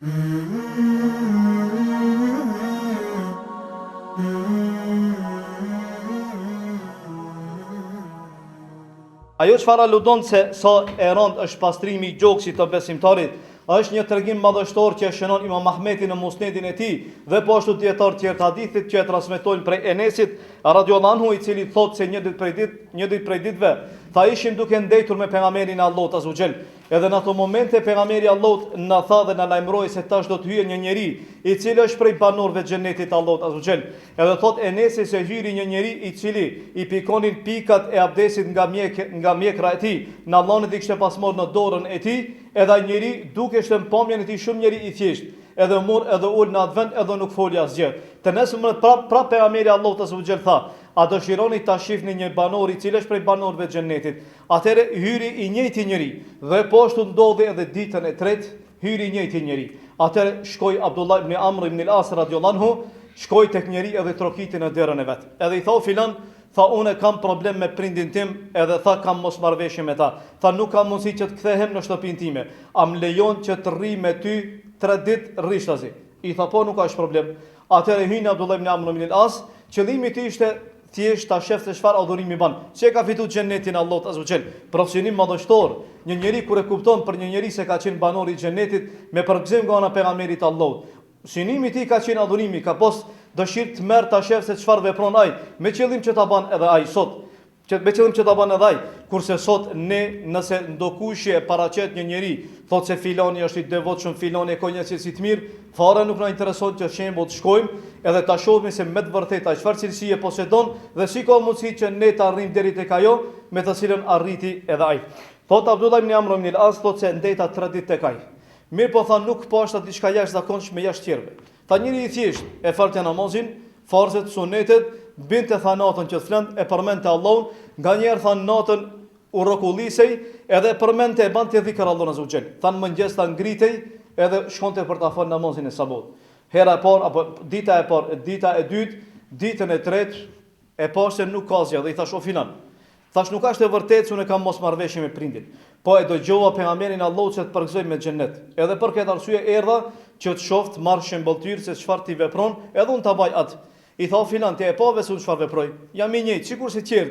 Ajo çfarë aludon se sa e rënd është pastrimi i gjoksit të besimtarit, është një tregim madhështor që shënon Imam Ahmeti në musnedin e tij dhe po ashtu dietar tjerë të hadithit që e transmetojnë prej Enesit radhiyallahu anhu, i cili thotë se një ditë prej ditëve tha ishim duke ndejtur me pejgamberin e Allahut azza xal. Edhe në ato momente pejgamberi i Allahut na tha dhe na lajmëroi se tash do të hyjë një njeri i cili është prej banorëve të xhenetit të Allahut azza xal. Edhe thotë Enesi se hyri një njeri i cili i pikonin pikat e abdesit nga mjekra e tij. Në Allahun i kishte pasmor në dorën e tij, edhe ai njeri duke shtem pamjen e tij shumë njeri i thjesht. Edhe mor edhe ul në atë vend edhe nuk foli asgjë. Të nesër prap pejgamberi i Allahut azza xal tha: "A dëshironi ta shihni një banor i cili është prej banorëve të xhenetit?" Atëherë hyri i njëjti njeri dhe po ashtu ndodhi edhe ditën e tretë, hyri i njëjti njeri. Atëherë shkoi Abdullah ibn Amr ibn al-As radhiyallahu anhu, shkoi tek njeri edhe trokiti në derën e vet. Edhe i tha filan, tha unë kam problem me prindin tim, edhe tha kam mosmarrveshje me ta. Tha nuk kam mundësi që të kthehem në shtëpinë time. A më lejon që të rri me ty 3 ditë rrishtazi? I tha po nuk ka as problem. Atëherë hyn Abdullah ibn Amr ibn al-As, qëllimi i tij ishte thjesht ta shef se çfarë adhurimi ban. Si e ka fituar xhenetin Allahu azza xal. Profesionim madhështor. Një njeri kur e kupton për një njeri se ka qenë banor i xhenetit me përgëzim nga ana e pejgamberit të Allahut. Synimi i tij ka qenë adhurimi, ka pas dëshirë të merr ta shef se çfarë vepron ai, me qëllim që ta ban edhe ai sot. Me qëllim që ta ban edhe ai. Kurse sot ne nëse ndokushje paraqet një njeri, thotë se filani është i devotshëm, filani e ka një cilësi të mirë, fare nuk na intereson që shembull të shkojmë edhe ta shohim se me të vërtetë çfarë cilësi e posedon dhe si ka mundësi që ne të arrijmë deri tek ajo me të cilën arriti edhe ai. Thot Abdullah ibn Amr ibn al-As thotë se ndeta 3 ditë tek ai. Mirë po tha nuk po është diçka jashtëzakonshme jashtë tjerëve. Tha njëri i thjesht e faltja namazin, farzet, sunetet, binte tha natën që të flend e përmendte Allahun, nganjëherë tha natën u rokullisej edhe përmendte e bante dhikr Allahun azza xal. Tha në mëngjes ta ngritej edhe shkonte për ta fal namazin e sabot. Hera e parë apo dita e parë, dita e dytë, ditën e tretë e pastë nuk ka asgjë dhe i thash o filan. Thash nuk është e vërtetë se unë kam mosmarrveshje me prindin. Po e dëgjova pejgamberin Allahut se të përgëzoj me xhenet. Edhe për këtë arsye erdha që të shoh të marr shembulltyr se çfarë ti vepron, edhe unë ta baj atë. I tha filan ti e pa vetë unë çfarë veproj. Jam i njëjtë, sikur si tjerë.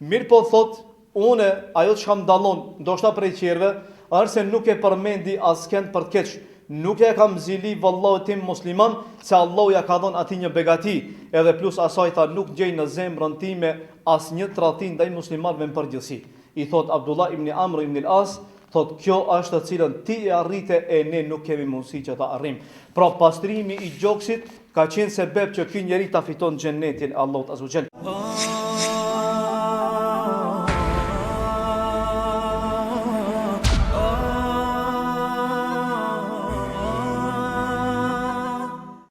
Mirë po thot, unë ajo që kam dallon, ndoshta prej tjerëve, është se nuk e përmendi askënd për të keq. Nuk e kam zili vallahu tim musliman se Allahu ja ka dhënë atij një begati, edhe plus asaj tha nuk gjej në zemrën time asnjë tradhtim ndaj muslimanëve në përgjithësi. I thot Abdullah ibn Amr ibn al-As, thot kjo është të cilën ti e arrite e ne nuk kemi mundësi që ta arrijmë. Pra pastrimi i gjoksit ka qenë sebeb që ky njeri ta fiton xhenetin Allahut azza xal.